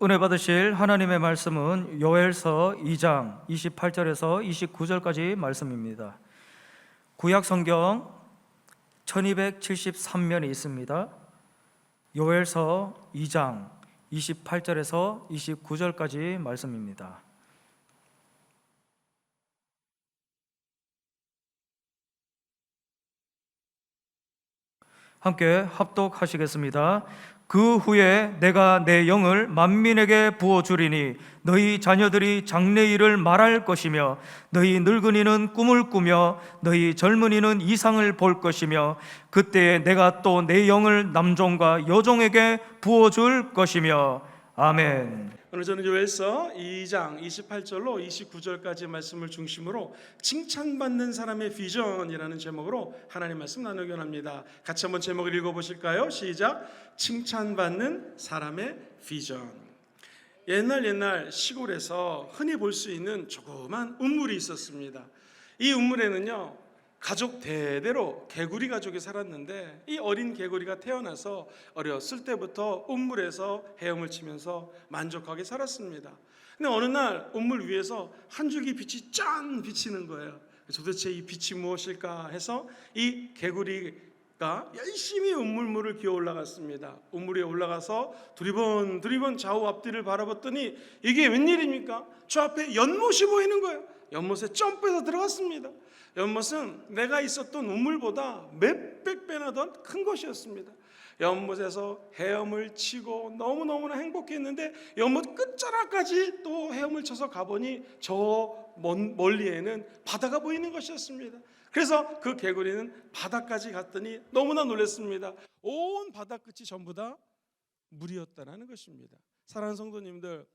은혜 받으실 하나님의 말씀은 요엘서 2장 28절에서 29절까지 말씀입니다. 구약 성경 1273면이 있습니다. 요엘서 2장 28절에서 29절까지 말씀입니다. 함께 합독하시겠습니다. 그 후에 내가 내 영을 만민에게 부어주리니 너희 자녀들이 장래일을 말할 것이며 너희 늙은이는 꿈을 꾸며 너희 젊은이는 이상을 볼 것이며 그때에 내가 또 내 영을 남종과 여종에게 부어줄 것이며 아멘. 오늘 저는 요엘서 2장 28절로 29절까지 말씀을 중심으로 칭찬받는 사람의 비전이라는 제목으로 하나님 말씀 나누기 원합니다. 같이 한번 제목을 읽어보실까요? 시작. 칭찬받는 사람의 비전. 옛날 시골에서 흔히 볼 수 있는 조그만 우물이 있었습니다. 이 우물에는요, 가족 대대로 개구리 가족이 살았는데 이 어린 개구리가 태어나서 어렸을 때부터 우물에서 헤엄을 치면서 만족하게 살았습니다. 근데 어느 날 우물 위에서 한 줄기 빛이 짠 비치는 거예요. 도대체 이 빛이 무엇일까 해서 이 개구리가 열심히 우물물을 기어 올라갔습니다. 우물 위에 올라가서 두리번 좌우 앞뒤를 바라봤더니 이게 웬일입니까? 저 앞에 연못이 보이는 거예요. 연못에 점프해서 들어갔습니다. 연못은 내가 있었던 우물보다 몇백 배나 더 큰 것이었습니다. 연못에서 헤엄을 치고 너무너무나 행복했는데 연못 끝자락까지 또 헤엄을 쳐서 가보니 저 멀리에는 바다가 보이는 것이었습니다. 그래서 그 개구리는 바다까지 갔더니 너무나 놀랐습니다. 온 바다 끝이 전부 다 물이었다는 것입니다. 사랑하는 성도님들,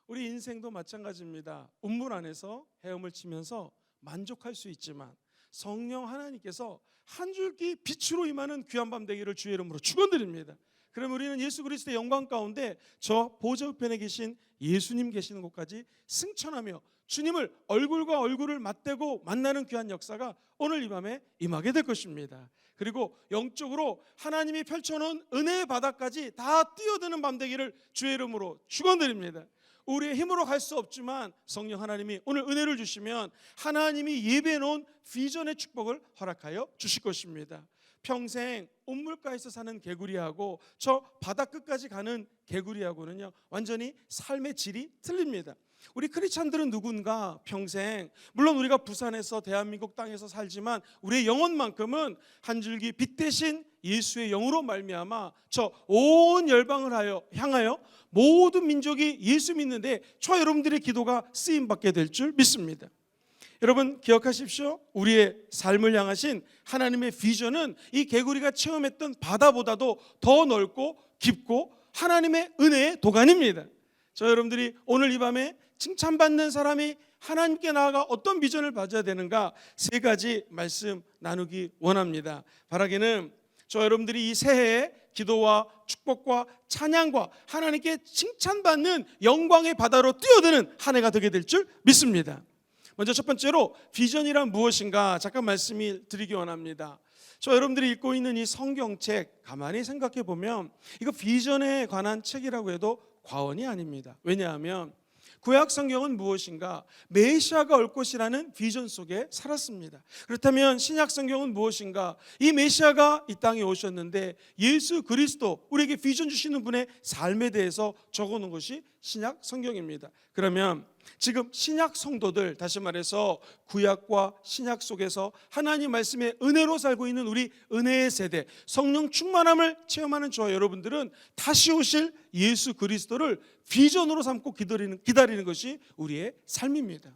우리 인생도 마찬가지입니다. 우물 안에서 헤엄을 치면서 만족할 수 있지만 성령 하나님께서 한 줄기 빛으로 임하는 귀한 밤 되기를 주의 이름으로 축원드립니다. 그럼 우리는 예수 그리스도의 영광 가운데 저 보좌 우편에 계신 예수님 계시는 곳까지 승천하며 주님을 얼굴과 얼굴을 맞대고 만나는 귀한 역사가 오늘 이 밤에 임하게 될 것입니다. 그리고 영적으로 하나님이 펼쳐놓은 은혜의 바다까지 다 뛰어드는 밤 되기를 주의 이름으로 축원드립니다. 우리의 힘으로 갈 수 없지만 성령 하나님이 오늘 은혜를 주시면 하나님이 예배해 놓은 비전의 축복을 허락하여 주실 것입니다. 평생 우물가에서 사는 개구리하고 저 바다 끝까지 가는 개구리하고는요, 완전히 삶의 질이 틀립니다. 우리 크리스찬들은 누군가 평생, 물론 우리가 부산에서 대한민국 땅에서 살지만 우리의 영혼만큼은 한 줄기 빛 대신 예수의 영으로 말미암아 저 온 열방을 향하여 모든 민족이 예수 믿는데 저 여러분들의 기도가 쓰임받게 될 줄 믿습니다. 여러분 기억하십시오. 우리의 삶을 향하신 하나님의 비전은 이 개구리가 체험했던 바다보다도 더 넓고 깊고 하나님의 은혜의 도가니입니다. 저 여러분들이 오늘 이 밤에 칭찬받는 사람이 하나님께 나아가 어떤 비전을 가져야 되는가 세 가지 말씀 나누기 원합니다. 바라기는 저 여러분들이 이 새해에 기도와 축복과 찬양과 하나님께 칭찬받는 영광의 바다로 뛰어드는 한 해가 되게 될 줄 믿습니다. 먼저 첫 번째로 비전이란 무엇인가 잠깐 말씀을 드리기 원합니다. 저 여러분들이 읽고 있는 이 성경책 가만히 생각해 보면 이거 비전에 관한 책이라고 해도 과언이 아닙니다. 왜냐하면 구약 성경은 무엇인가? 메시아가 올 것이라는 비전 속에 살았습니다. 그렇다면 신약 성경은 무엇인가? 이 메시아가 이 땅에 오셨는데 예수 그리스도 우리에게 비전 주시는 분의 삶에 대해서 적어놓은 것이 신약 성경입니다. 그러면 지금 신약 성도들, 다시 말해서 구약과 신약 속에서 하나님 말씀의 은혜로 살고 있는 우리 은혜의 세대, 성령 충만함을 체험하는 저와 여러분들은 다시 오실 예수 그리스도를 비전으로 삼고 기다리는 것이 우리의 삶입니다.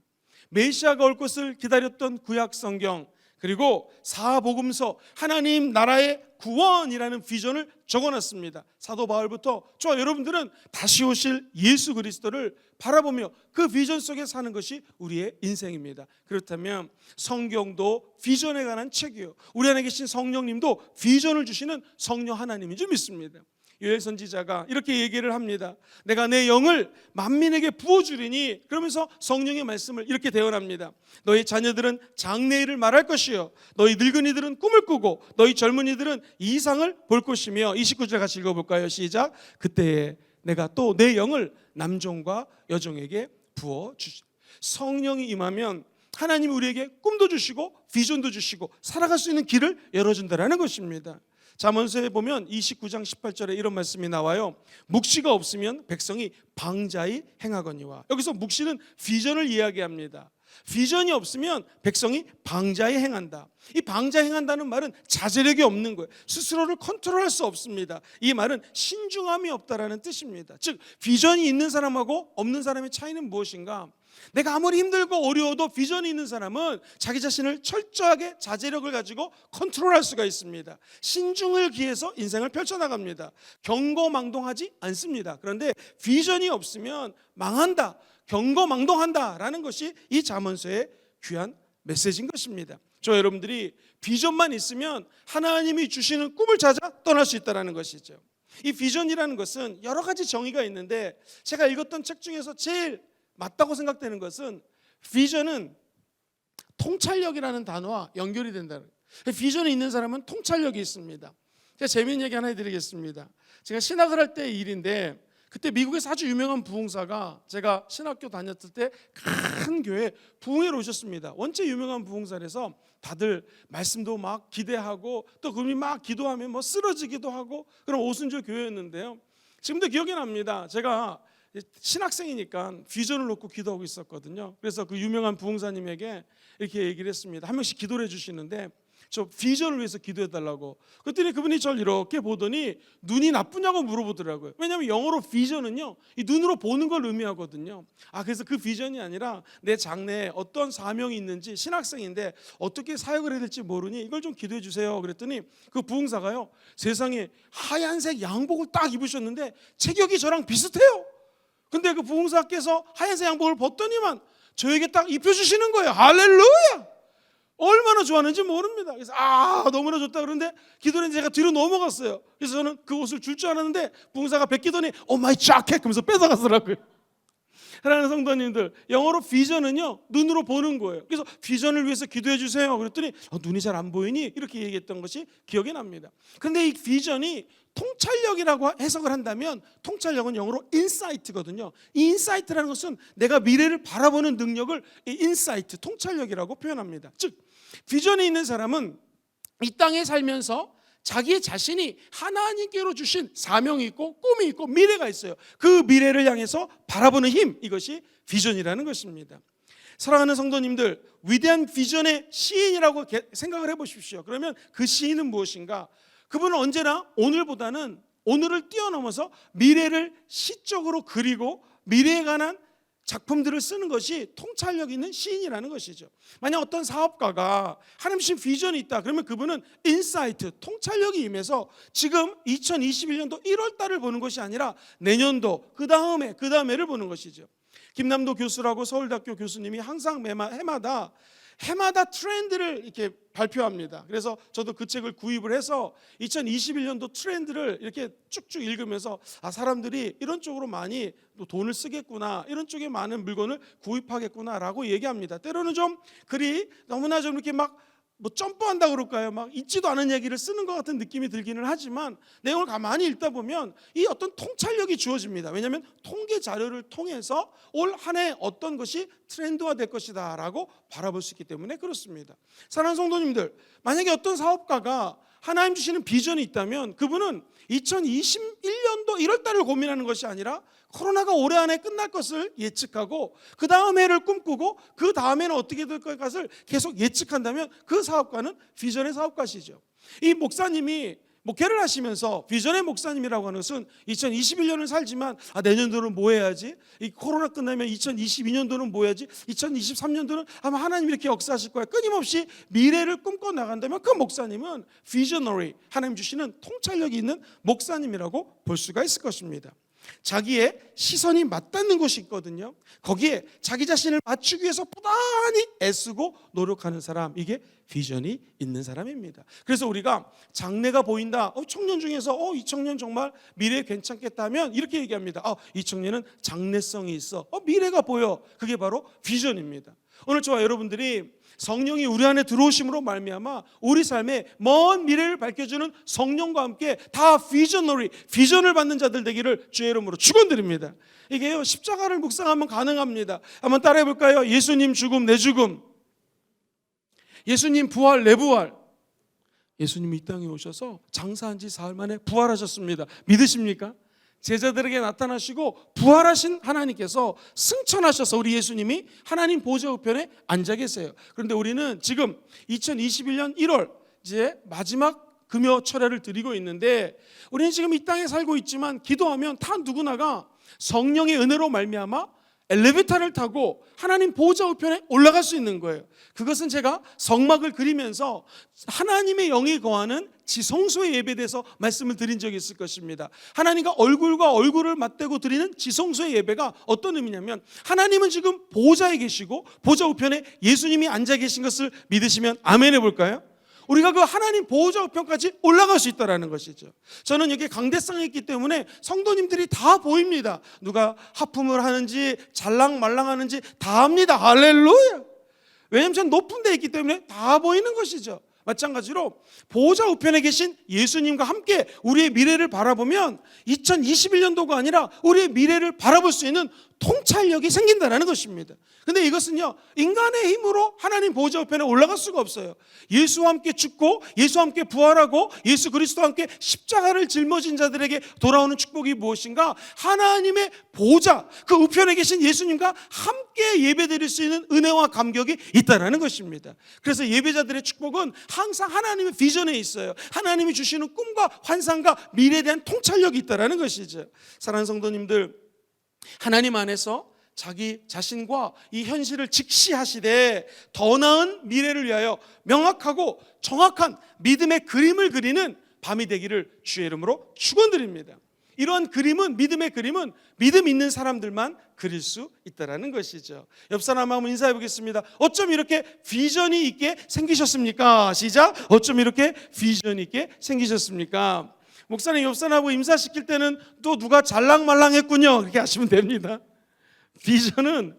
메시아가 올 것을 기다렸던 구약 성경, 그리고 사복음서, 하나님 나라의 구원이라는 비전을 적어놨습니다. 사도 바울부터 저와 여러분들은 다시 오실 예수 그리스도를 바라보며 그 비전 속에 사는 것이 우리의 인생입니다. 그렇다면 성경도 비전에 관한 책이요, 우리 안에 계신 성령님도 비전을 주시는 성령 하나님인 줄 믿습니다. 요엘 선지자가 이렇게 얘기를 합니다. 내가 내 영을 만민에게 부어주리니, 그러면서 성령의 말씀을 이렇게 대언합니다. 너희 자녀들은 장래일을 말할 것이요, 너희 늙은이들은 꿈을 꾸고 너희 젊은이들은 이상을 볼 것이며. 29절 같이 읽어볼까요? 시작. 그때에 내가 또 내 영을 남종과 여종에게 부어 주시. 성령이 임하면 하나님이 우리에게 꿈도 주시고 비전도 주시고 살아갈 수 있는 길을 열어준다라는 것입니다. 잠언서에 보면 29장 18절에 이런 말씀이 나와요. 묵시가 없으면 백성이 방자히 행하거니와. 여기서 묵시는 비전을 이야기합니다. 비전이 없으면 백성이 방자히 행한다. 이 방자히 행한다는 말은 자제력이 없는 거예요. 스스로를 컨트롤할 수 없습니다. 이 말은 신중함이 없다라는 뜻입니다. 즉 비전이 있는 사람하고 없는 사람의 차이는 무엇인가? 내가 아무리 힘들고 어려워도 비전이 있는 사람은 자기 자신을 철저하게 자제력을 가지고 컨트롤할 수가 있습니다. 신중을 기해서 인생을 펼쳐나갑니다. 경거망동하지 않습니다. 그런데 비전이 없으면 망한다, 경거망동한다라는 것이 이 잠언서의 귀한 메시지인 것입니다. 저 여러분들이 비전만 있으면 하나님이 주시는 꿈을 찾아 떠날 수 있다는 것이죠. 이 비전이라는 것은 여러 가지 정의가 있는데 제가 읽었던 책 중에서 제일 맞다고 생각되는 것은 비전은 통찰력이라는 단어와 연결이 된다는 거예요. 비전이 있는 사람은 통찰력이 있습니다. 제가 재미있는 얘기 하나 해드리겠습니다. 제가 신학을 할 때의 일인데 그때 미국에서 아주 유명한 부흥사가 제가 신학교 다녔을 때 큰 교회 부흥회로 오셨습니다. 원체 유명한 부흥사라서 다들 말씀도 막 기대하고 또 그분이 막 기도하면 뭐 쓰러지기도 하고 그런 오순절 교회였는데요. 지금도 기억이 납니다. 제가 신학생이니까 비전을 놓고 기도하고 있었거든요. 그래서 그 유명한 부흥사님에게 이렇게 얘기를 했습니다. 한 명씩 기도를 해주시는데 저 비전을 위해서 기도해달라고. 그랬더니 그분이 저를 이렇게 보더니 눈이 나쁘냐고 물어보더라고요. 왜냐하면 영어로 비전은요 이 눈으로 보는 걸 의미하거든요. 그래서 그 비전이 아니라 내 장래에 어떤 사명이 있는지, 신학생인데 어떻게 사역을 해야 될지 모르니 이걸 좀 기도해 주세요. 그랬더니 그 부흥사가요, 세상에 하얀색 양복을 딱 입으셨는데 체격이 저랑 비슷해요. 근데 그 부흥사께서 하얀색 양복을 벗더니만 저에게 딱 입혀주시는 거예요. 할렐루야! 얼마나 좋았는지 모릅니다. 그래서 너무나 좋다 그러는데 기도는 제가 뒤로 넘어갔어요. 그래서 저는 그 옷을 줄 줄 알았는데 부흥사가 베끼더니 마이 자켓 하면서 뺏어가더라고요. 사랑하는 성도님들, 영어로 비전은요 눈으로 보는 거예요. 그래서 비전을 위해서 기도해 주세요. 그랬더니 눈이 잘 안 보이니? 이렇게 얘기했던 것이 기억이 납니다. 그런데 이 비전이 통찰력이라고 해석을 한다면 통찰력은 영어로 인사이트거든요. 이 인사이트라는 것은 내가 미래를 바라보는 능력을 이 인사이트, 통찰력이라고 표현합니다. 즉 비전이 있는 사람은 이 땅에 살면서 자기의 자신이 하나님께로 주신 사명이 있고 꿈이 있고 미래가 있어요. 그 미래를 향해서 바라보는 힘, 이것이 비전이라는 것입니다. 사랑하는 성도님들, 위대한 비전의 시인이라고 생각을 해보십시오. 그러면 그 시인은 무엇인가? 그분은 언제나 오늘을 뛰어넘어서 미래를 시적으로 그리고 미래에 관한 작품들을 쓰는 것이 통찰력 있는 시인이라는 것이죠. 만약 어떤 사업가가 하나님 주신 비전이 있다 그러면 그분은 인사이트, 통찰력이 임해서 지금 2021년도 1월 달을 보는 것이 아니라 내년도, 그 다음에를 보는 것이죠. 김남도 교수라고 서울대학교 교수님이 항상 해마다 트렌드를 이렇게 발표합니다. 그래서 저도 그 책을 구입을 해서 2021년도 트렌드를 이렇게 쭉쭉 읽으면서 사람들이 이런 쪽으로 많이 또 돈을 쓰겠구나, 이런 쪽에 많은 물건을 구입하겠구나라고 얘기합니다. 때로는 좀 글이 너무나 좀 이렇게 막 점프한다 그럴까요? 막 있지도 않은 얘기를 쓰는 것 같은 느낌이 들기는 하지만 내용을 가만히 읽다 보면 이 어떤 통찰력이 주어집니다. 왜냐하면 통계 자료를 통해서 올 한 해 어떤 것이 트렌드화 될 것이다 라고 바라볼 수 있기 때문에 그렇습니다. 사랑하는 성도님들, 만약에 어떤 사업가가 하나님 주시는 비전이 있다면 그분은 2021년도 1월 달을 고민하는 것이 아니라 코로나가 올해 안에 끝날 것을 예측하고 그 다음 해를 꿈꾸고 그 다음에는 어떻게 될 것을 계속 예측한다면 그 사업가는 비전의 사업가시죠. 이 목사님이 목회를 하시면서 비전의 목사님이라고 하는 것은 2021년을 살지만 내년도는 뭐 해야지? 이 코로나 끝나면 2022년도는 뭐 해야지? 2023년도는 아마 하나님이 이렇게 역사하실 거야. 끊임없이 미래를 꿈꿔 나간다면 그 목사님은 비저너리, 하나님 주시는 통찰력이 있는 목사님이라고 볼 수가 있을 것입니다. 자기의 시선이 맞닿는 곳이 있거든요. 거기에 자기 자신을 맞추기 위해서 부단히 애쓰고 노력하는 사람, 이게 비전이 있는 사람입니다. 그래서 우리가 장래가 보인다, 청년 중에서 이 청년 정말 미래 괜찮겠다면 이렇게 얘기합니다. 이 청년은 장래성이 있어, 미래가 보여. 그게 바로 비전입니다. 오늘 저와 여러분들이 성령이 우리 안에 들어오심으로 말미암아 우리 삶에 먼 미래를 밝혀주는 성령과 함께 다 비전을 받는 자들 되기를 주의 이름으로 축원드립니다. 이게요, 십자가를 묵상하면 가능합니다. 한번 따라해 볼까요? 예수님 죽음 내 죽음, 예수님 부활 내 부활. 예수님이 이 땅에 오셔서 장사한 지 사흘 만에 부활하셨습니다. 믿으십니까? 제자들에게 나타나시고 부활하신 하나님께서 승천하셔서 우리 예수님이 하나님 보좌 우편에 앉아 계세요. 그런데 우리는 지금 2021년 1월 이제 마지막 금요 철회를 드리고 있는데, 우리는 지금 이 땅에 살고 있지만 기도하면 다 누구나가 성령의 은혜로 말미암아 엘리베이터를 타고 하나님 보좌 우편에 올라갈 수 있는 거예요. 그것은 제가 성막을 그리면서 하나님의 영이 거하는 지성소의 예배에 대해서 말씀을 드린 적이 있을 것입니다. 하나님과 얼굴과 얼굴을 맞대고 드리는 지성소의 예배가 어떤 의미냐면, 하나님은 지금 보좌에 계시고 보좌 우편에 예수님이 앉아 계신 것을 믿으시면 아멘 해볼까요? 우리가 그 하나님 보호자 우편까지 올라갈 수 있다는 것이죠. 저는 여기 강대상에 있기 때문에 성도님들이 다 보입니다. 누가 하품을 하는지 잘랑말랑하는지 다 합니다. 할렐루야. 왜냐하면 저는 높은 데에 있기 때문에 다 보이는 것이죠. 마찬가지로 보호자 우편에 계신 예수님과 함께 우리의 미래를 바라보면 2021년도가 아니라 우리의 미래를 바라볼 수 있는 통찰력이 생긴다는 것입니다. 근데 이것은요, 인간의 힘으로 하나님 보호자 우편에 올라갈 수가 없어요. 예수와 함께 죽고 예수와 함께 부활하고 예수 그리스도와 함께 십자가를 짊어진 자들에게 돌아오는 축복이 무엇인가? 하나님의 보호자, 그 우편에 계신 예수님과 함께 예배드릴 수 있는 은혜와 감격이 있다는 것입니다. 그래서 예배자들의 축복은 항상 하나님의 비전에 있어요. 하나님이 주시는 꿈과 환상과 미래에 대한 통찰력이 있다는 것이죠. 사랑하는 성도님들, 하나님 안에서 자기 자신과 이 현실을 직시하시되 더 나은 미래를 위하여 명확하고 정확한 믿음의 그림을 그리는 밤이 되기를 주의 이름으로 축원드립니다. 이러한 그림은, 믿음의 그림은 믿음 있는 사람들만 그릴 수 있다는 것이죠. 옆 사람하고 한번 인사해 보겠습니다. 어쩜 이렇게 비전이 있게 생기셨습니까? 시작. 어쩜 이렇게 비전이 있게 생기셨습니까? 목사님 옆 사람하고 인사시킬 때는 또 누가 잘랑말랑했군요, 그렇게 하시면 됩니다. 비전은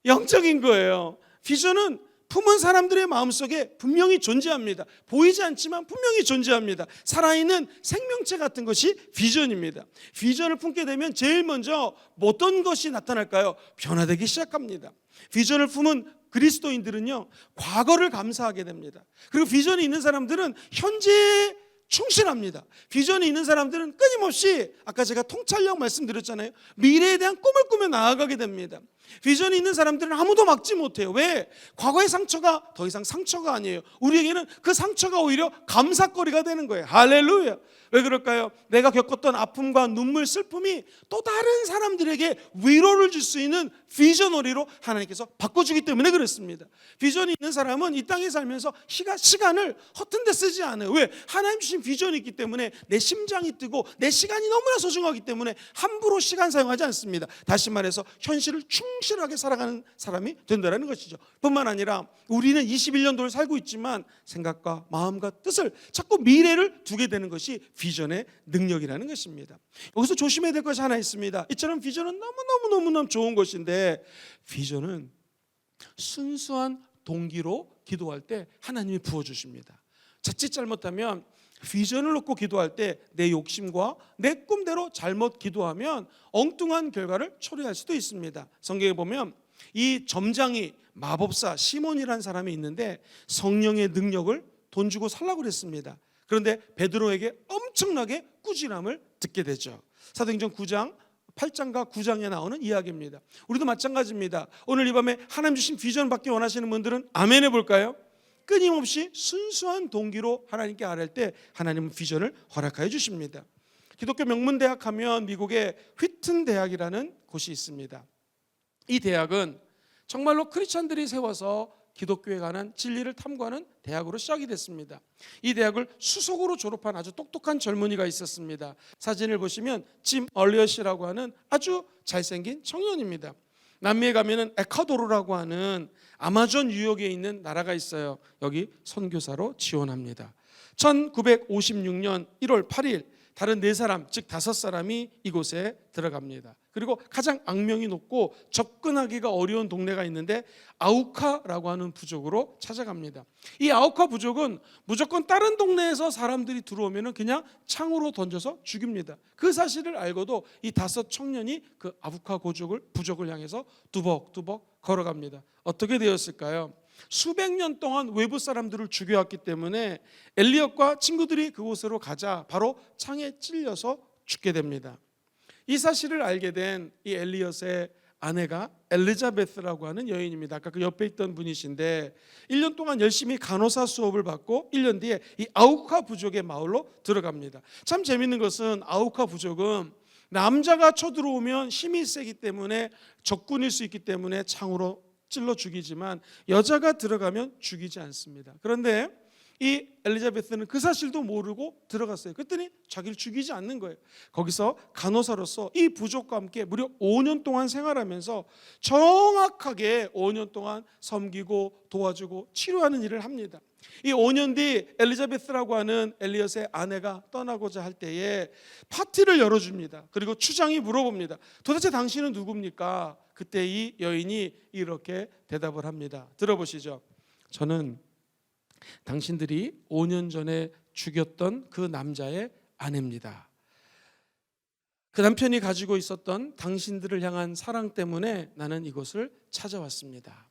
영적인 거예요. 비전은 품은 사람들의 마음속에 분명히 존재합니다. 보이지 않지만 분명히 존재합니다. 살아있는 생명체 같은 것이 비전입니다. 비전을 품게 되면 제일 먼저 어떤 것이 나타날까요? 변화되기 시작합니다. 비전을 품은 그리스도인들은요, 과거를 감사하게 됩니다. 그리고 비전이 있는 사람들은 현재에 충실합니다. 비전이 있는 사람들은 끊임없이, 아까 제가 통찰력 말씀드렸잖아요, 미래에 대한 꿈을 꾸며 나아가게 됩니다. 비전이 있는 사람들은 아무도 막지 못해요. 왜? 과거의 상처가 더 이상 상처가 아니에요. 우리에게는 그 상처가 오히려 감사거리가 되는 거예요. 할렐루야. 왜 그럴까요? 내가 겪었던 아픔과 눈물, 슬픔이 또 다른 사람들에게 위로를 줄 수 있는 비전어리로 하나님께서 바꿔주기 때문에 그렇습니다. 비전이 있는 사람은 이 땅에 살면서 시간을 허튼 데 쓰지 않아요. 왜? 하나님 주신 비전이 있기 때문에 내 심장이 뜨고 내 시간이 너무나 소중하기 때문에 함부로 시간 사용하지 않습니다. 다시 말해서 현실을 충실하게 살아가는 사람이 된다는 것이죠. 뿐만 아니라 우리는 21년도를 살고 있지만 생각과 마음과 뜻을 자꾸 미래를 두게 되는 것이 비전의 능력이라는 것입니다. 여기서 조심해야 될 것이 하나 있습니다. 이처럼 비전은 너무너무 좋은 것인데, 비전은 순수한 동기로 기도할 때 하나님이 부어주십니다. 자칫 잘못하면 비전을 놓고 기도할 때 내 욕심과 내 꿈대로 잘못 기도하면 엉뚱한 결과를 초래할 수도 있습니다. 성경에 보면 이 점장이 마법사 시몬이라는 사람이 있는데 성령의 능력을 돈 주고 살라고 그랬습니다. 그런데 베드로에게 엄청나게 꾸지람을 듣게 되죠. 사도행전 9장 8장과 9장에 나오는 이야기입니다. 우리도 마찬가지입니다. 오늘 이 밤에 하나님 주신 비전 받기 원하시는 분들은 아멘 해볼까요? 끊임없이 순수한 동기로 하나님께 아뢰할 때 하나님은 비전을 허락하여 주십니다. 기독교 명문대학 하면 미국의 휘튼 대학이라는 곳이 있습니다. 이 대학은 정말로 크리스찬들이 세워서 기독교에 관한 진리를 탐구하는 대학으로 시작이 됐습니다. 이 대학을 수석으로 졸업한 아주 똑똑한 젊은이가 있었습니다. 사진을 보시면 짐 얼리엇이라고 하는 아주 잘생긴 청년입니다. 남미에 가면은 에콰도르라고 하는 아마존 유역에 있는 나라가 있어요. 여기 선교사로 지원합니다. 1956년 1월 8일 다른 4사람, 즉 5사람이 이곳에 들어갑니다. 그리고 가장 악명이 높고 접근하기가 어려운 동네가 있는데 아우카라고 하는 부족으로 찾아갑니다. 이 아우카 부족은 무조건 다른 동네에서 사람들이 들어오면 그냥 창으로 던져서 죽입니다. 그 사실을 알고도 이 5 청년이 그 아우카 부족을 향해서 두벅두벅 걸어갑니다. 어떻게 되었을까요? 수백 년 동안 외부 사람들을 죽여왔기 때문에 엘리엇과 친구들이 그곳으로 가자 바로 창에 찔려서 죽게 됩니다. 이 사실을 알게 된 이 엘리엇의 아내가 엘리자베스라고 하는 여인입니다. 아까 그 옆에 있던 분이신데 1년 동안 열심히 간호사 수업을 받고 1년 뒤에 이 아우카 부족의 마을로 들어갑니다. 참 재밌는 것은 아우카 부족은 남자가 쳐들어오면 힘이 세기 때문에 적군일 수 있기 때문에 창으로 찔러 죽이지만 여자가 들어가면 죽이지 않습니다. 그런데 이 엘리자베스는 그 사실도 모르고 들어갔어요. 그랬더니 자기를 죽이지 않는 거예요. 거기서 간호사로서 이 부족과 함께 무려 5년 동안 생활하면서 정확하게 5년 동안 섬기고 도와주고 치료하는 일을 합니다. 이 5년 뒤 엘리자베스라고 하는 엘리엇의 아내가 떠나고자 할 때에 파티를 열어줍니다. 그리고 추장이 물어봅니다. 도대체 당신은 누굽니까? 그때 이 여인이 이렇게 대답을 합니다. 들어보시죠. 저는 당신들이 5년 전에 죽였던 그 남자의 아내입니다. 그 남편이 가지고 있었던 당신들을 향한 사랑 때문에 나는 이곳을 찾아왔습니다.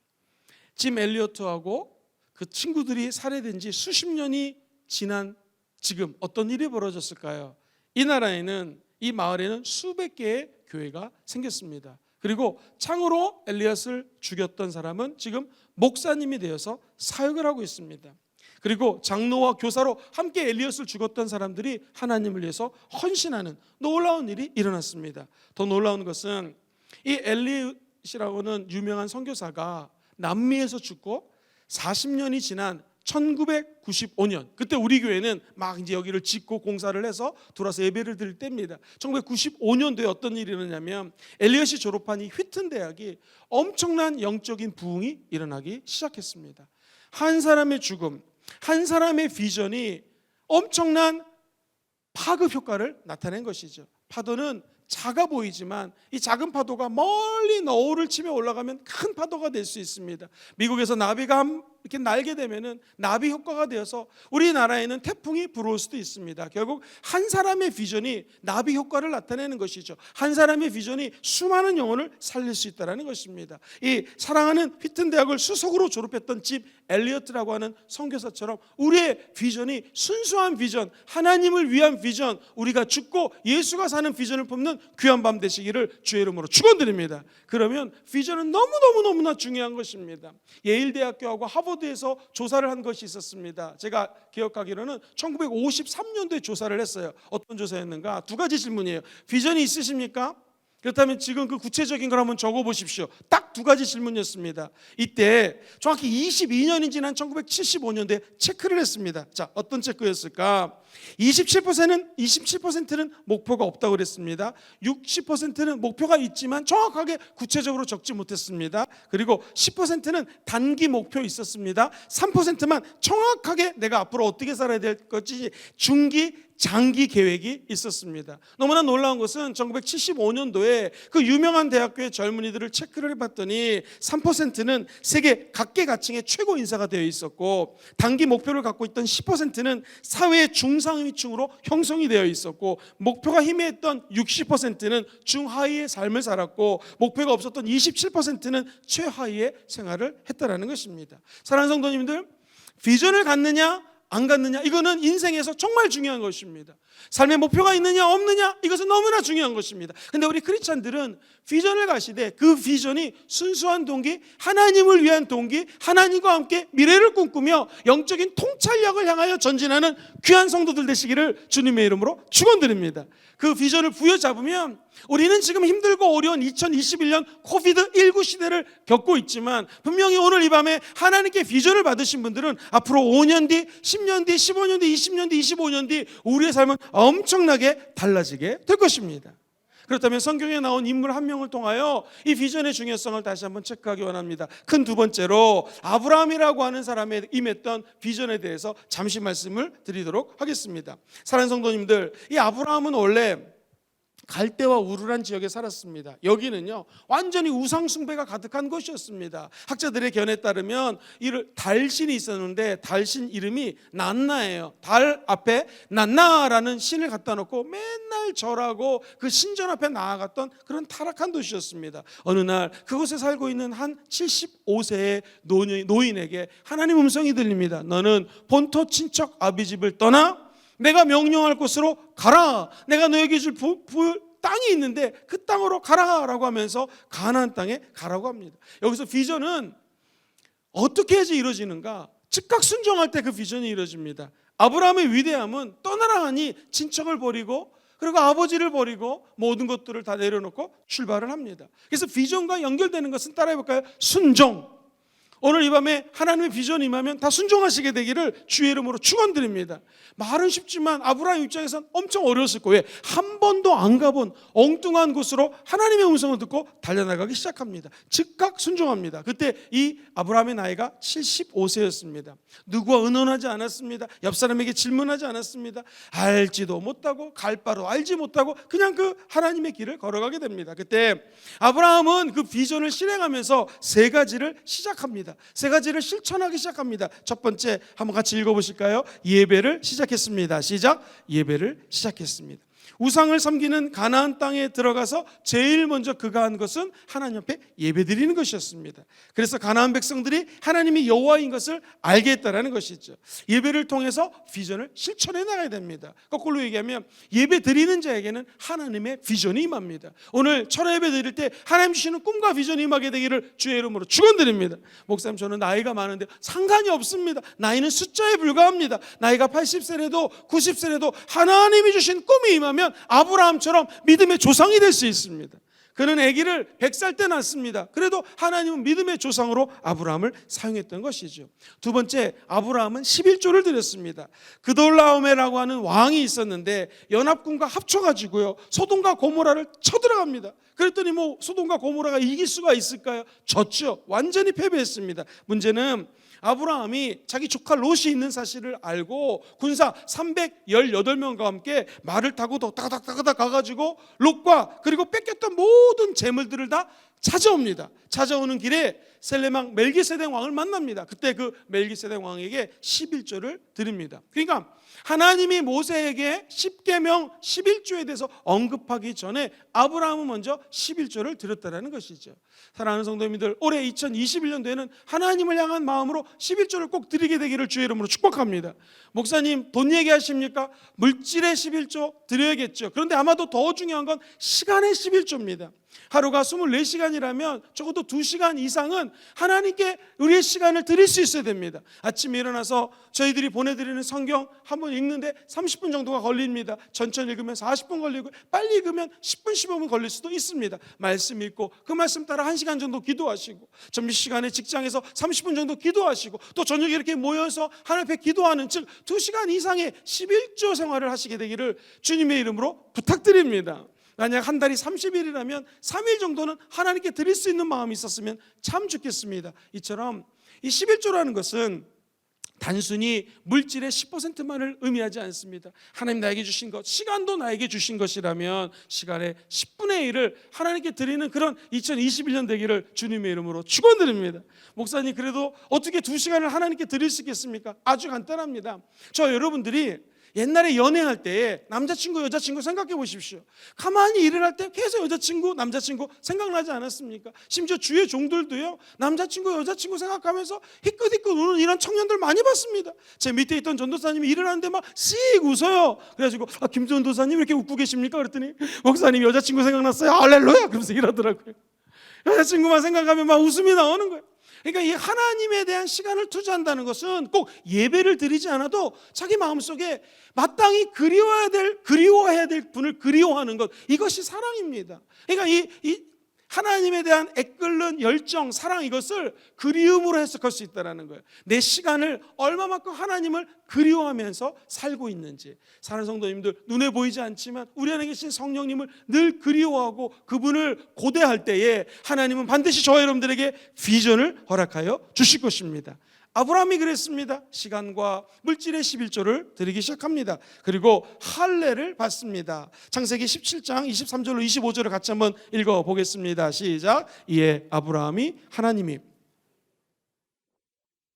짐 엘리어트하고 그 친구들이 살해된 지 수십 년이 지난 지금 어떤 일이 벌어졌을까요? 이 나라에는, 이 마을에는 수백 개의 교회가 생겼습니다. 그리고 창으로 엘리엇을 죽였던 사람은 지금 목사님이 되어서 사역을 하고 있습니다. 그리고 장로와 교사로 함께 엘리엇을 죽였던 사람들이 하나님을 위해서 헌신하는 놀라운 일이 일어났습니다. 더 놀라운 것은 이 엘리엇이라고 하는 유명한 선교사가 남미에서 죽고 40년이 지난 1995년, 그때 우리 교회는 막 이제 여기를 짓고 공사를 해서 돌아서 예배를 드릴 때입니다. 1995년도에 어떤 일이 일어나냐면 엘리엇이 졸업한 이 휘튼 대학이 엄청난 영적인 부흥이 일어나기 시작했습니다. 한 사람의 죽음, 한 사람의 비전이 엄청난 파급 효과를 나타낸 것이죠. 파도는 작아 보이지만 이 작은 파도가 멀리 너울을 치며 올라가면 큰 파도가 될 수 있습니다. 미국에서 나비가 이렇게 날게 되면은 나비 효과가 되어서 우리나라에는 태풍이 불어올 수도 있습니다. 결국 한 사람의 비전이 나비 효과를 나타내는 것이죠. 한 사람의 비전이 수많은 영혼을 살릴 수 있다는 것입니다. 이 사랑하는 휘튼 대학을 수석으로 졸업했던 집 엘리어트라고 하는 선교사처럼 우리의 비전이 순수한 비전, 하나님을 위한 비전, 우리가 죽고 예수가 사는 비전을 품는 귀한 밤 되시기를 주의 이름으로 축원드립니다. 그러면 비전은 너무너무나 중요한 것입니다. 예일대학교하고 하버드에서 조사를 한 것이 있었습니다. 제가 기억하기로는 1953년도에 조사를 했어요. 어떤 조사였는가? 2가지 질문이에요. 비전이 있으십니까? 그렇다면 지금 그 구체적인 걸 한번 적어보십시오. 딱 2가지 질문이었습니다. 이때 정확히 22년이 지난 1975년도에 체크를 했습니다. 자, 어떤 체크였을까? 27%는 목표가 없다고 그랬습니다. 60%는 목표가 있지만 정확하게 구체적으로 적지 못했습니다. 그리고 10%는 단기 목표 있었습니다. 3%만 정확하게 내가 앞으로 어떻게 살아야 될 것인지 중기 장기 계획이 있었습니다. 너무나 놀라운 것은 1975년도에 그 유명한 대학교의 젊은이들을 체크를 해봤더니 3%는 세계 각계각층의 최고 인사가 되어 있었고 단기 목표를 갖고 있던 10%는 사회의 중상위층으로 형성이 되어 있었고 목표가 희미했던 60%는 중하위의 삶을 살았고 목표가 없었던 27%는 최하위의 생활을 했다라는 것입니다. 사랑하는 성도님들, 비전을 갖느냐 안 갖느냐, 이거는 인생에서 정말 중요한 것입니다. 삶의 목표가 있느냐 없느냐, 이것은 너무나 중요한 것입니다. 근데 우리 크리스찬들은 비전을 가시되 그 비전이 순수한 동기, 하나님을 위한 동기, 하나님과 함께 미래를 꿈꾸며 영적인 통찰력을 향하여 전진하는 귀한 성도들 되시기를 주님의 이름으로 축원드립니다. 그 비전을 부여잡으면 우리는 지금 힘들고 어려운 2021년 코비드19 시대를 겪고 있지만 분명히 오늘 이 밤에 하나님께 비전을 받으신 분들은 앞으로 5년 뒤, 10년 뒤, 15년 뒤, 20년 뒤, 25년 뒤 우리의 삶은 엄청나게 달라지게 될 것입니다. 그렇다면 성경에 나온 인물 한 명을 통하여 이 비전의 중요성을 다시 한번 체크하기 원합니다. 큰 2번째로 아브라함이라고 하는 사람에 임했던 비전에 대해서 잠시 말씀을 드리도록 하겠습니다. 사랑하는 성도님들, 이 아브라함은 원래 갈대와 우르란 지역에 살았습니다. 여기는요 완전히 우상 숭배가 가득한 곳이었습니다. 학자들의 견해에 따르면 달신이 있었는데 달신 이름이 난나예요. 달 앞에 난나라는 신을 갖다 놓고 맨날 절하고 그 신전 앞에 나아갔던 그런 타락한 도시였습니다. 어느 날 그곳에 살고 있는 한 75세의 노인에게 하나님 음성이 들립니다. 너는 본토 친척 아비 집을 떠나 내가 명령할 곳으로 가라. 내가 너에게 줄 땅이 있는데 그 땅으로 가라라고 하면서 가나안 땅에 가라고 합니다. 여기서 비전은 어떻게 해야지 이루어지는가? 즉각 순종할 때 그 비전이 이루어집니다. 아브라함의 위대함은 떠나라 하니 친척을 버리고 그리고 아버지를 버리고 모든 것들을 다 내려놓고 출발을 합니다. 그래서 비전과 연결되는 것은 따라해 볼까요? 순종. 오늘 이 밤에 하나님의 비전이 임하면 다 순종하시게 되기를 주의 이름으로 축원드립니다. 말은 쉽지만 아브라함 입장에서는 엄청 어려웠을 거예요. 한 번도 안 가본 엉뚱한 곳으로 하나님의 음성을 듣고 달려나가기 시작합니다. 즉각 순종합니다. 그때 이 아브라함의 나이가 75세였습니다. 누구와 의논하지 않았습니다. 옆 사람에게 질문하지 않았습니다. 알지도 못하고 갈 바로 알지 못하고 그냥 그 하나님의 길을 걸어가게 됩니다. 그때 아브라함은 그 비전을 실행하면서 세 가지를 시작합니다. 세 가지를 실천하기 시작합니다. 첫 번째 한번 같이 읽어보실까요? 예배를 시작했습니다. 시작. 예배를 시작했습니다. 우상을 섬기는 가나안 땅에 들어가서 제일 먼저 그가 한 것은 하나님 앞에 예배드리는 것이었습니다. 그래서 가나안 백성들이 하나님이 여호와인 것을 알게 했다는 것이죠. 예배를 통해서 비전을 실천해 나가야 됩니다. 거꾸로 얘기하면 예배 드리는 자에게는 하나님의 비전이 임합니다. 오늘 철야 예배 드릴 때 하나님 주시는 꿈과 비전이 임하게 되기를 주의 이름으로 축원드립니다. 목사님 저는 나이가 많은데 상관이 없습니다. 나이는 숫자에 불과합니다. 나이가 80세라도 90세라도 하나님이 주신 꿈이 임하면 아브라함처럼 믿음의 조상이 될 수 있습니다. 그는 아기를 100살 때 낳습니다. 그래도 하나님은 믿음의 조상으로 아브라함을 사용했던 것이죠. 두 번째, 아브라함은 11조를 드렸습니다. 그돌라오메라고 하는 왕이 있었는데 연합군과 합쳐가지고요 소돔과 고모라를 쳐들어갑니다. 그랬더니 소돔과 고모라가 이길 수가 있을까요? 졌죠. 완전히 패배했습니다. 문제는 아브라함이 자기 조카 롯이 있는 사실을 알고 군사 318명과 함께 말을 타고 다다다다다 가가지고 롯과 그리고 뺏겼던 모든 재물들을 다 찾아옵니다. 찾아오는 길에 셀레망 멜기세덱 왕을 만납니다. 그때 그 멜기세덱 왕에게 11조를 드립니다. 그러니까 하나님이 모세에게 10계명 11조에 대해서 언급하기 전에 아브라함은 먼저 11조를 드렸다는 것이죠. 사랑하는 성도님들, 올해 2021년도에는 하나님을 향한 마음으로 11조를 꼭 드리게 되기를 주의 이름으로 축복합니다. 목사님 돈 얘기하십니까? 물질의 11조 드려야겠죠. 그런데 아마도 더 중요한 건 시간의 11조입니다. 하루가 24시간이라면 적어도 2시간 이상은 하나님께 우리의 시간을 드릴 수 있어야 됩니다. 아침에 일어나서 저희들이 보내드리는 성경 한번 읽는데 30분 정도가 걸립니다. 천천히 읽으면 40분 걸리고 빨리 읽으면 10분 15분 걸릴 수도 있습니다. 말씀 읽고 그 말씀 따라 1시간 정도 기도하시고 점심시간에 직장에서 30분 정도 기도하시고 또 저녁에 이렇게 모여서 하나님 앞에 기도하는 즉 2시간 이상의 11조 생활을 하시게 되기를 주님의 이름으로 부탁드립니다. 만약 한 달이 30일이라면 3일 정도는 하나님께 드릴 수 있는 마음이 있었으면 참 좋겠습니다. 이처럼 이 11조라는 것은 단순히 물질의 10%만을 의미하지 않습니다. 하나님 나에게 주신 것, 시간도 나에게 주신 것이라면 시간의 10분의 1을 하나님께 드리는 그런 2021년 되기를 주님의 이름으로 축원드립니다. 목사님 그래도 어떻게 2시간을 하나님께 드릴 수 있겠습니까? 아주 간단합니다. 저 여러분들이 옛날에 연애할 때 남자친구 여자친구 생각해 보십시오. 가만히 일을 할 때 계속 여자친구 남자친구 생각나지 않았습니까? 심지어 주의 종들도요 남자친구 여자친구 생각하면서 희끗희끗 우는 이런 청년들 많이 봤습니다. 제 밑에 있던 전도사님이 일을 하는데 막 씩 웃어요. 그래가지고 김전 도사님 이렇게 웃고 계십니까? 그랬더니 목사님 여자친구 생각났어요. 할렐루야 그러면서 이러더라고요. 여자친구만 생각하면 막 웃음이 나오는 거예요. 그러니까 이 하나님에 대한 시간을 투자한다는 것은 꼭 예배를 드리지 않아도 자기 마음속에 마땅히 그리워해야 될 분을 그리워하는 것, 이것이 사랑입니다. 그러니까 이 하나님에 대한 애끓는 열정, 사랑, 이것을 그리움으로 해석할 수 있다는 거예요. 내 시간을 얼마만큼 하나님을 그리워하면서 살고 있는지. 사랑하는 성도님들, 눈에 보이지 않지만 우리 안에 계신 성령님을 늘 그리워하고 그분을 고대할 때에 하나님은 반드시 저와 여러분들에게 비전을 허락하여 주실 것입니다. 아브라함이 그랬습니다. 시간과 물질의 11조를 드리기 시작합니다. 그리고 할례를 받습니다. 창세기 17장 23절로 25절을 같이 한번 읽어보겠습니다. 시작. 이에 아브라함이 하나님이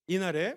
이날에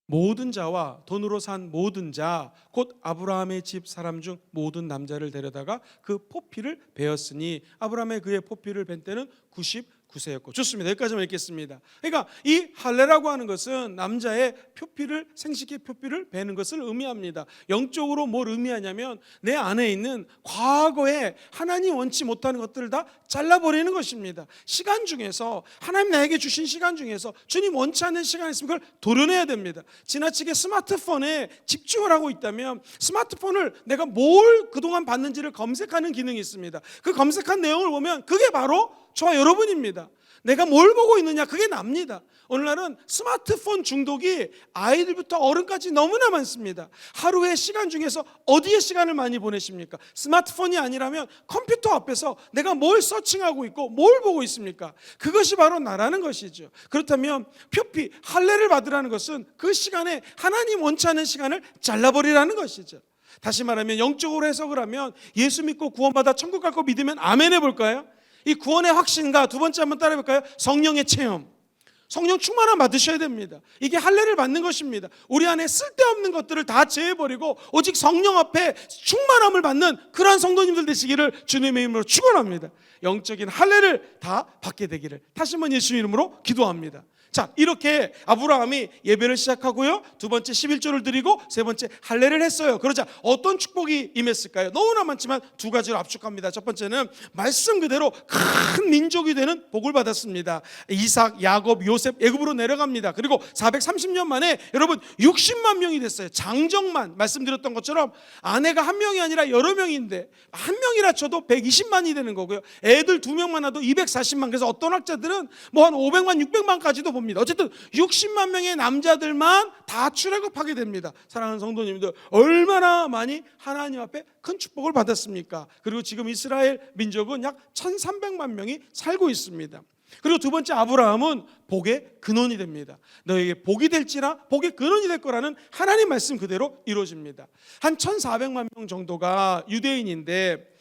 모든 자와 돈으로 산 모든 자 곧 아브라함의 집 사람 중 모든 남자를 데려다가 그 포피를 베었으니 아브라함의 그의 포피를 벤 때는 99세였고. 좋습니다. 여기까지만 읽겠습니다. 그러니까 이 할례라고 하는 것은 남자의 표피를, 생식의 표피를 베는 것을 의미합니다. 영적으로 뭘 의미하냐면 내 안에 있는 과거에 하나님 원치 못하는 것들을 다 잘라버리는 것입니다. 시간 중에서, 하나님 나에게 주신 시간 중에서 주님 원치 않는 시간이 있으면 그걸 도려내야 됩니다. 지나치게 스마트폰에 집중을 하고 있다면 스마트폰을 내가 뭘 그동안 봤는지를 검색하는 기능이 있습니다. 그 검색한 내용을 보면 그게 바로 저와 여러분입니다. 내가 뭘 보고 있느냐, 그게 납니다. 오늘날은 스마트폰 중독이 아이들부터 어른까지 너무나 많습니다. 하루의 시간 중에서 어디에 시간을 많이 보내십니까? 스마트폰이 아니라면 컴퓨터 앞에서 내가 뭘 서칭하고 있고 뭘 보고 있습니까? 그것이 바로 나라는 것이죠. 그렇다면 표피, 할례를 받으라는 것은 그 시간에 하나님 원치 않은 시간을 잘라버리라는 것이죠. 다시 말하면 영적으로 해석을 하면 예수 믿고 구원받아 천국 갈 거 믿으면 아멘 해볼까요? 이 구원의 확신과 두 번째 한번 따라 해볼까요? 성령의 체험. 성령 충만함 받으셔야 됩니다. 이게 할례를 받는 것입니다. 우리 안에 쓸데없는 것들을 다 제해버리고 오직 성령 앞에 충만함을 받는 그러한 성도님들 되시기를 주님의 이름으로 축원합니다. 영적인 할례를 다 받게 되기를 다시 한번 예수 이름으로 기도합니다. 자, 이렇게 아브라함이 예배를 시작하고요, 두 번째 11조를 드리고 세 번째 할례를 했어요. 그러자 어떤 축복이 임했을까요? 너무나 많지만 두 가지로 압축합니다. 첫 번째는 말씀 그대로 큰 민족이 되는 복을 받았습니다. 이삭, 야곱, 요셉 애굽으로 내려갑니다. 그리고 430년 만에 여러분 60만 명이 됐어요. 장정만 말씀드렸던 것처럼 아내가 한 명이 아니라 여러 명인데 한 명이라 쳐도 120만이 되는 거고요. 애들 두 명만 와도 240만. 그래서 어떤 학자들은 뭐 한 500만, 600만까지도 봅니다. 어쨌든 60만 명의 남자들만 다 출애굽하게 됩니다. 사랑하는 성도님들, 얼마나 많이 하나님 앞에 큰 축복을 받았습니까? 그리고 지금 이스라엘 민족은 약 1300만 명이 살고 있습니다. 그리고 두 번째, 아브라함은 복의 근원이 됩니다. 너에게 복이 될지라 복의 근원이 될 거라는 하나님 말씀 그대로 이루어집니다. 한 1400만 명 정도가 유대인인데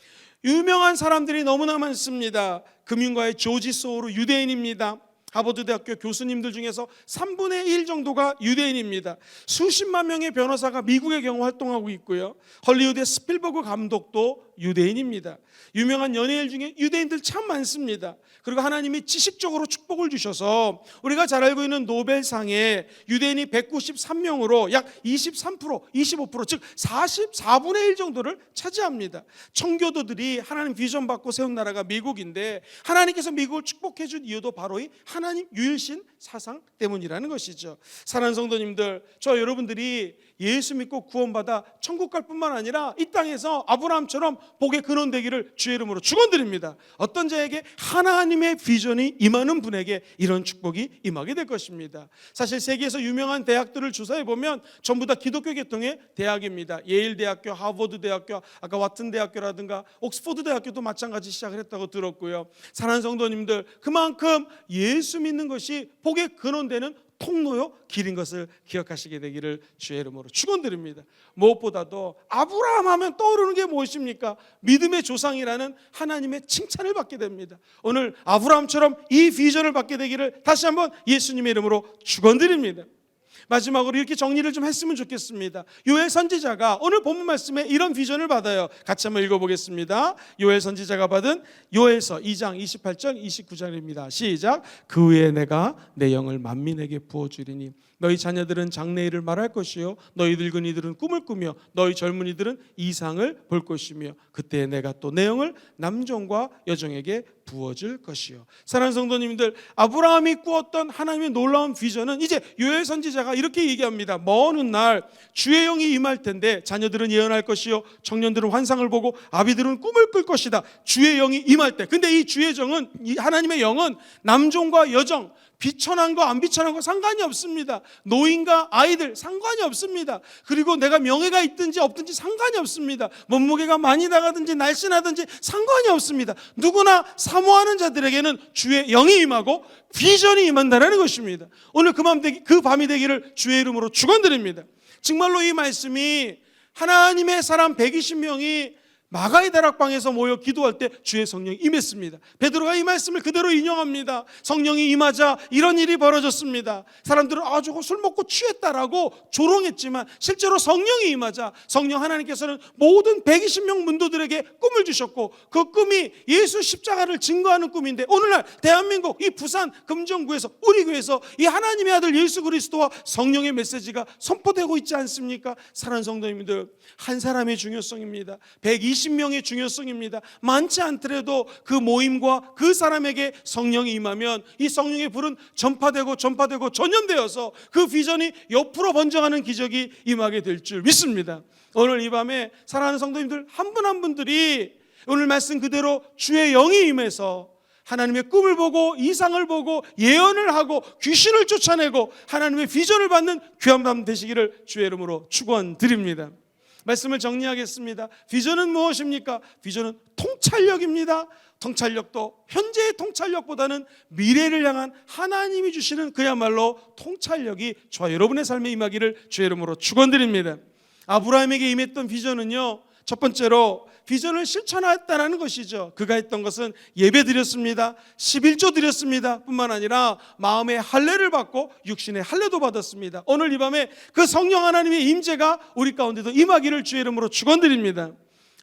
유명한 사람들이 너무나 많습니다. 금융가의 조지 소로 유대인입니다. 하버드 대학교 교수님들 중에서 3분의 1 정도가 유대인입니다. 수십만 명의 변호사가 미국의 경우 활동하고 있고요. 헐리우드의 스필버그 감독도 유대인입니다. 유명한 연예인 중에 유대인들 참 많습니다. 그리고 하나님이 지식적으로 축복을 주셔서 우리가 잘 알고 있는 노벨상에 유대인이 193명으로 약 23%, 25%, 즉 44분의 1 정도를 차지합니다. 청교도들이 하나님 비전 받고 세운 나라가 미국인데 하나님께서 미국을 축복해 준 이유도 바로 이 하나님 유일신 사상 때문이라는 것이죠. 사랑하는 성도님들, 저 여러분들이 예수 믿고 구원받아 천국 갈 뿐만 아니라 이 땅에서 아브라함처럼 복의 근원 되기를 주의 이름으로 축원드립니다. 어떤 자에게 하나님의 비전이 임하는 분에게 이런 축복이 임하게 될 것입니다. 사실 세계에서 유명한 대학들을 조사해 보면 전부 다 기독교 계통의 대학입니다. 예일 대학교, 하버드 대학교, 아까 와튼 대학교라든가 옥스퍼드 대학교도 마찬가지 시작을 했다고 들었고요. 사랑하는 성도님들, 그만큼 예수 믿는 것이 복의 근원되는 통로요 길인 것을 기억하시게 되기를 주의 이름으로 축원드립니다. 무엇보다도 아브라함 하면 떠오르는 게 무엇입니까? 믿음의 조상이라는 하나님의 칭찬을 받게 됩니다. 오늘 아브라함처럼 이 비전을 받게 되기를 다시 한번 예수님의 이름으로 축원드립니다. 마지막으로 이렇게 정리를 좀 했으면 좋겠습니다. 요엘 선지자가 오늘 본문 말씀에 이런 비전을 받아요. 같이 한번 읽어보겠습니다. 요엘 선지자가 받은 요엘서 2장 28절 29절입니다. 시작. 그 후에 내가 내 영을 만민에게 부어주리니 너희 자녀들은 장래일을 말할 것이요 너희 늙은이들은 꿈을 꾸며 너희 젊은이들은 이상을 볼 것이며 그때 내가 또 내 영을 남종과 여종에게 부어줄 것이요. 사랑하는 성도님들, 아브라함이 꾸었던 하나님의 놀라운 비전은 이제 요엘 선지자가 이렇게 얘기합니다. 먼 훗날 주의 영이 임할 텐데 자녀들은 예언할 것이요 청년들은 환상을 보고 아비들은 꿈을 꿀 것이다. 주의 영이 임할 때. 근데 이 주의 영은, 이 하나님의 영은 남종과 여종, 비천한 거 안 비천한 거 상관이 없습니다. 노인과 아이들 상관이 없습니다. 그리고 내가 명예가 있든지 없든지 상관이 없습니다. 몸무게가 많이 나가든지 날씬하든지 상관이 없습니다. 누구나 사모하는 자들에게는 주의 영이 임하고 비전이 임한다는 것입니다. 오늘 그 밤이 되기를 주의 이름으로 축원드립니다. 정말로 이 말씀이 하나님의 사람 120명이 마가의 다락방에서 모여 기도할 때 주의 성령이 임했습니다. 베드로가 이 말씀을 그대로 인용합니다. 성령이 임하자 이런 일이 벌어졌습니다. 사람들은 저거 술 먹고 취했다라고 조롱했지만 실제로 성령이 임하자 성령 하나님께서는 모든 120명 문도들에게 꿈을 주셨고 그 꿈이 예수 십자가를 증거하는 꿈인데 오늘날 대한민국 이 부산 금정구에서 우리 교회에서 이 하나님의 아들 예수 그리스도와 성령의 메시지가 선포되고 있지 않습니까? 사랑하는 성도님들, 한 사람의 중요성입니다. 120명의 중요성입니다. 많지 않더라도 그 모임과 그 사람에게 성령이 임하면 이 성령의 불은 전파되고 전염되어서 그 비전이 옆으로 번져가는 기적이 임하게 될 줄 믿습니다. 오늘 이 밤에 사랑하는 성도님들 한 분 한 분들이 오늘 말씀 그대로 주의 영이 임해서 하나님의 꿈을 보고 이상을 보고 예언을 하고 귀신을 쫓아내고 하나님의 비전을 받는 귀한 밤 되시기를 주의 이름으로 축원드립니다. 말씀을 정리하겠습니다. 비전은 무엇입니까? 비전은 통찰력입니다. 통찰력도 현재의 통찰력보다는 미래를 향한 하나님이 주시는 그야말로 통찰력이 저와 여러분의 삶에 임하기를 주의 이름으로 축원드립니다. 아브라함에게 임했던 비전은요, 첫 번째로 비전을 실천했다는 것이죠. 그가 했던 것은 예배 드렸습니다. 11조 드렸습니다. 뿐만 아니라 마음의 할례를 받고 육신의 할례도 받았습니다. 오늘 이 밤에 그 성령 하나님의 임재가 우리 가운데도 임하기를 주의 이름으로 축원드립니다.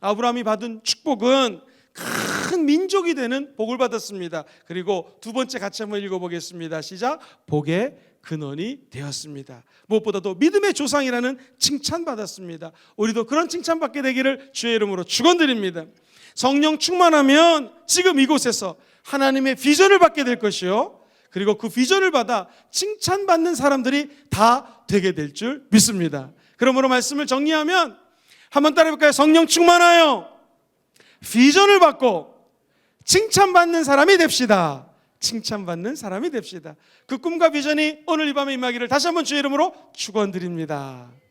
아브라함이 받은 축복은 큰 민족이 되는 복을 받았습니다. 그리고 두 번째 같이 한번 읽어보겠습니다. 시작. 복의 근원이 되었습니다. 무엇보다도 믿음의 조상이라는 칭찬받았습니다. 우리도 그런 칭찬받게 되기를 주의 이름으로 축원드립니다. 성령 충만하면 지금 이곳에서 하나님의 비전을 받게 될 것이요, 그리고 그 비전을 받아 칭찬받는 사람들이 다 되게 될 줄 믿습니다. 그러므로 말씀을 정리하면 한번 따라해볼까요? 성령 충만하여 비전을 받고 칭찬받는 사람이 됩시다. 칭찬받는 사람이 됩시다. 그 꿈과 비전이 오늘 이 밤에 임하기를 다시 한번 주의 이름으로 축원드립니다.